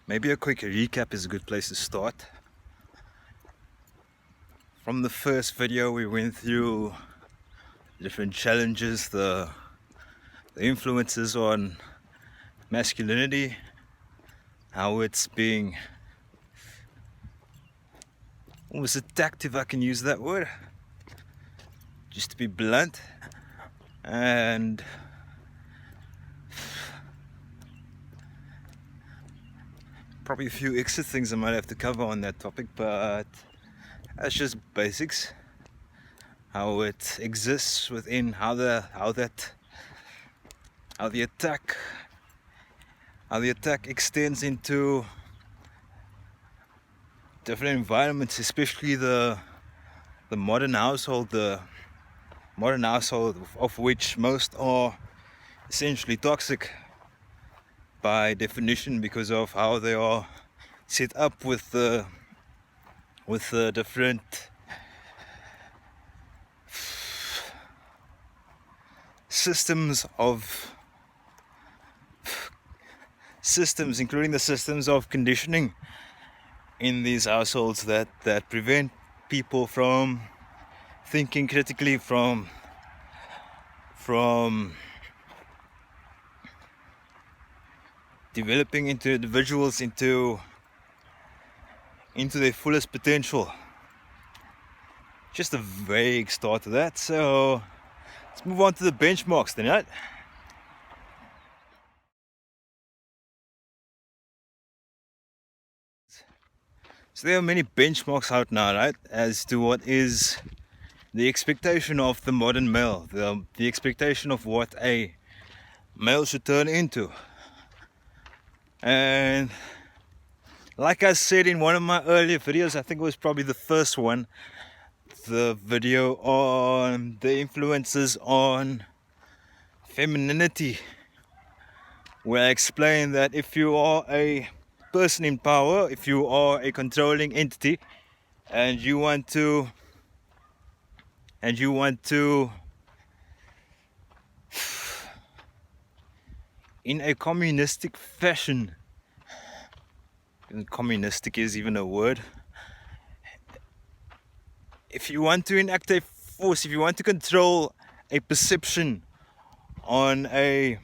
Maybe a quick recap is a good place to start. From the first video we went through different challenges, the influences on masculinity, how it's being almost attacked, if I can use that word, just to be blunt, and probably a few extra things I might have to cover on that topic, but that's just basics. How it exists within, how the attack extends into different environments, especially the modern household, of which most are essentially toxic by definition because of how they are set up with the different systems, including the systems of conditioning in these households that prevent people from thinking critically, from developing into individuals into their fullest potential. Just a vague start to that, so let's move on to the benchmarks then, right? So there are many benchmarks out now, right, as to what is the expectation of the modern male, the expectation of what a male should turn into. And like I said in one of my earlier videos, I think it was probably the first one, the video on the influences on femininity, where I explained that if you are a person in power, if you are a controlling entity, and you want to in a communistic fashion, communistic is even a word, if you want to enact a force, if you want to control a perception on a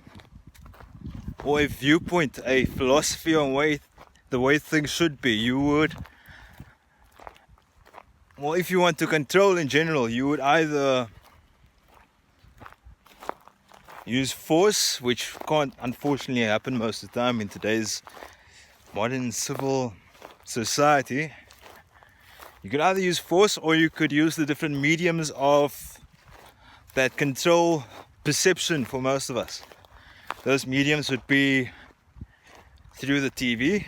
viewpoint, a philosophy on the way things should be, you would, well, if you want to control in general, you would either use force, which can't unfortunately happen most of the time in today's modern civil society. You could either use force, or you could use the different mediums of that control perception for most of us. Those mediums would be through the TV,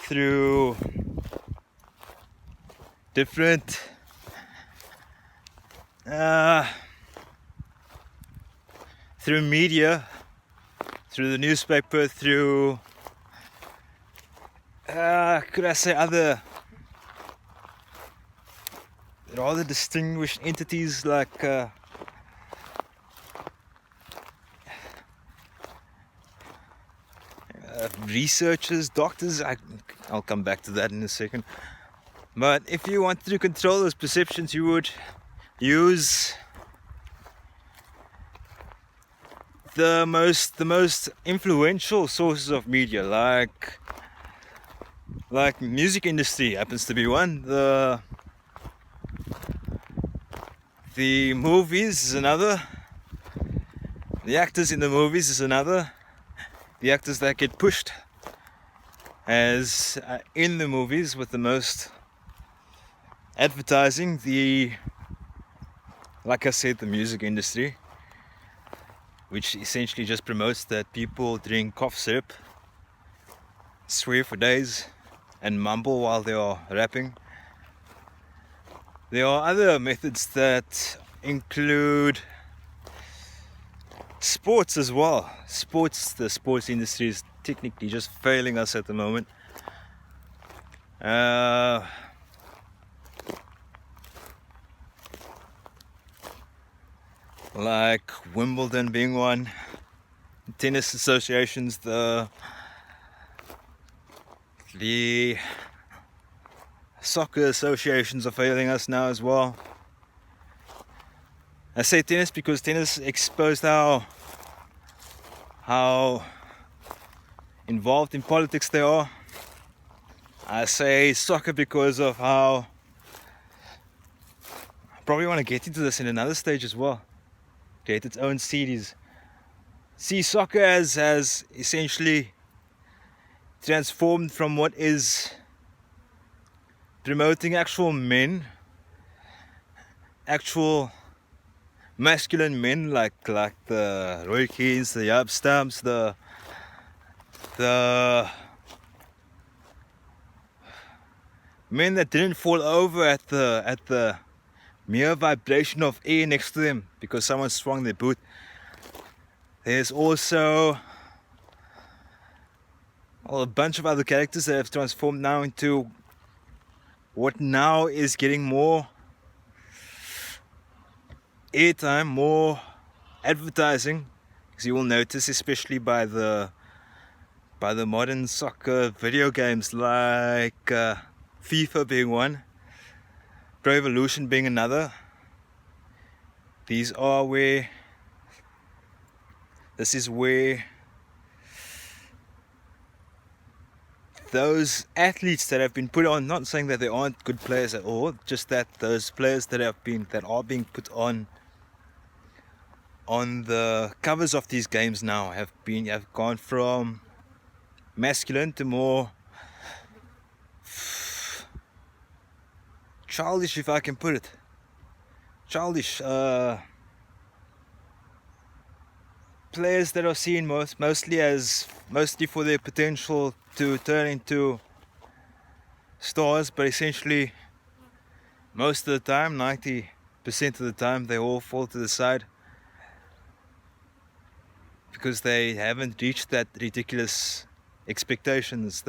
through different through media, through the newspaper, through could I say other rather distinguished entities like researchers, doctors. I'll come back to that in a second. But if you wanted to control those perceptions, you would use the most influential sources of media, like music industry happens to be one. The movies is another. The actors in the movies is another. The actors that get pushed as in the movies with the most advertising, like I said, the music industry, which essentially just promotes that people drink cough syrup, swear for days, and mumble while they are rapping. There are other methods that include sports as well. The sports industry is technically just failing us at the moment. Like Wimbledon being one, tennis associations, the The soccer associations are failing us now as well. I say tennis because tennis exposed how involved in politics they are. I say soccer because of how I probably want to get into this in another stage as well. Create its own series. See soccer as essentially transformed from what is promoting actual men, actual masculine men like the Roy Keanes, the Yab Stamps, the men that didn't fall over at the mere vibration of air next to them because someone swung their boot. There's also a bunch of other characters that have transformed now into what now is getting more airtime, more advertising, because you will notice, especially by the modern soccer video games like FIFA being one, Pro Evolution being another. This is where those athletes that have been put on, not saying that they aren't good players at all, just that those players that are being put on the covers of these games now have gone from masculine to more childish, if I can put it. Childish players that are seen mostly for their potential to turn into stars, but essentially most of the time, 90% of the time, they all fall to the side because they haven't reached those ridiculous expectations.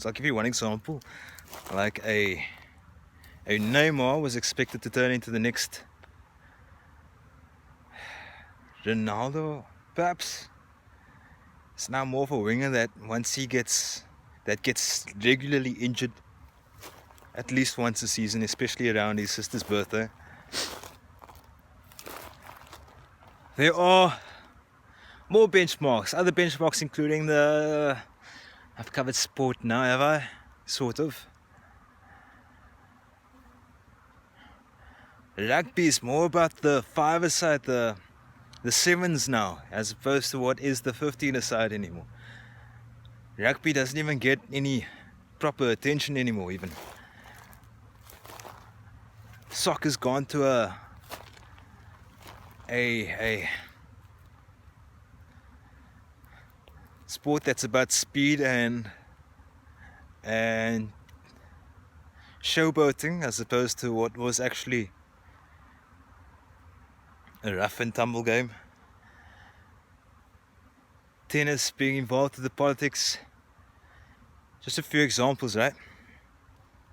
I'll give you one example. Like a Neymar was expected to turn into the next Ronaldo, perhaps. It's now more of a winger that gets regularly injured at least once a season, especially around his sister's birthday. There are more benchmarks, other benchmarks including I've covered sport now, have I? Sort of. Rugby is more about the 5-a-side, the 7s now, as opposed to what is the 15-a-side anymore. Rugby doesn't even get any proper attention anymore even. Soccer's gone to a sport that's about speed and showboating, as opposed to what was actually a rough and tumble game. Tennis being involved with the politics. Just a few examples, right?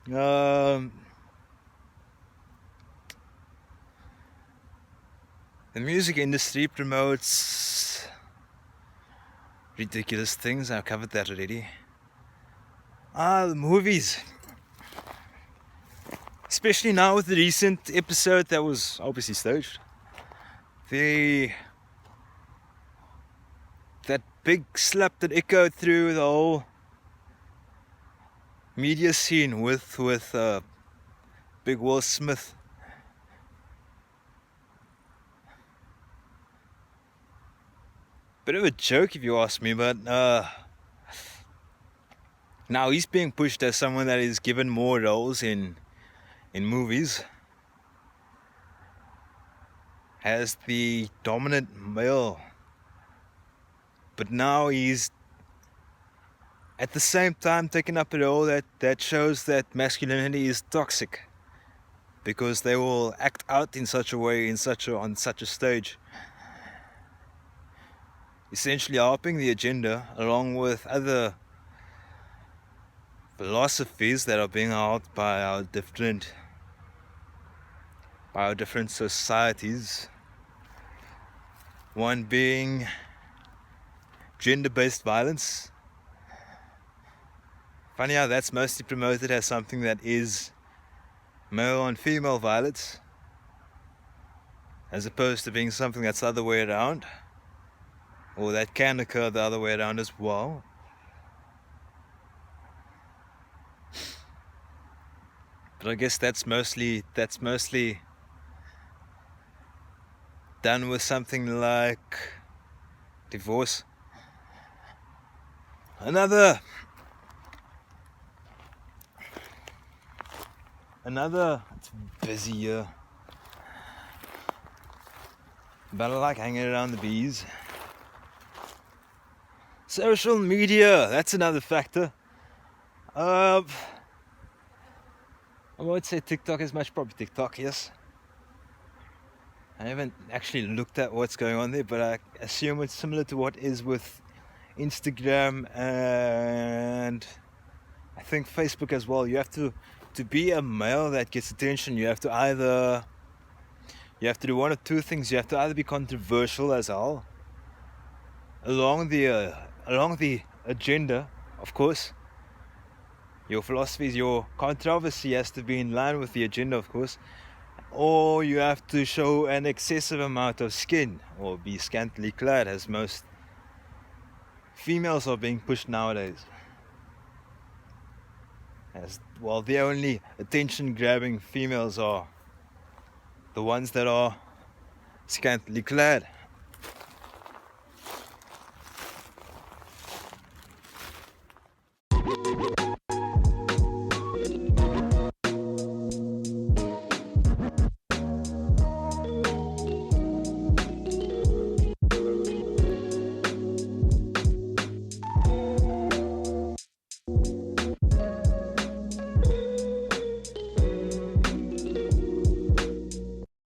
The music industry promotes ridiculous things. I've covered that already. The movies. Especially now with the recent episode that was obviously staged. That big slap that echoed through the whole media scene with Big Will Smith. Bit of a joke if you ask me, but now he's being pushed as someone that is given more roles in movies, as the dominant male, but now he's at the same time taking up a role that shows that masculinity is toxic, because they will act out in such a way on such a stage, essentially helping the agenda along with other philosophies that are being held by our different societies. One being gender-based violence, funny how that's mostly promoted as something that is male and female violence, as opposed to being something that's the other way around, or that can occur the other way around as well. But I guess that's mostly done with something like divorce. It's busy here, but I like hanging around the bees. Social media, that's another factor. I won't say TikTok as much, probably TikTok, yes. I haven't actually looked at what's going on there, but I assume it's similar to what is with Instagram and I think Facebook as well. You have to be a male that gets attention, you have to do one of two things. You have to either be controversial as hell along the agenda, of course. Your philosophies, your controversy has to be in line with the agenda, of course. Or you have to show an excessive amount of skin or be scantily clad, as most females are being pushed nowadays. As well, the only attention grabbing females are the ones that are scantily clad.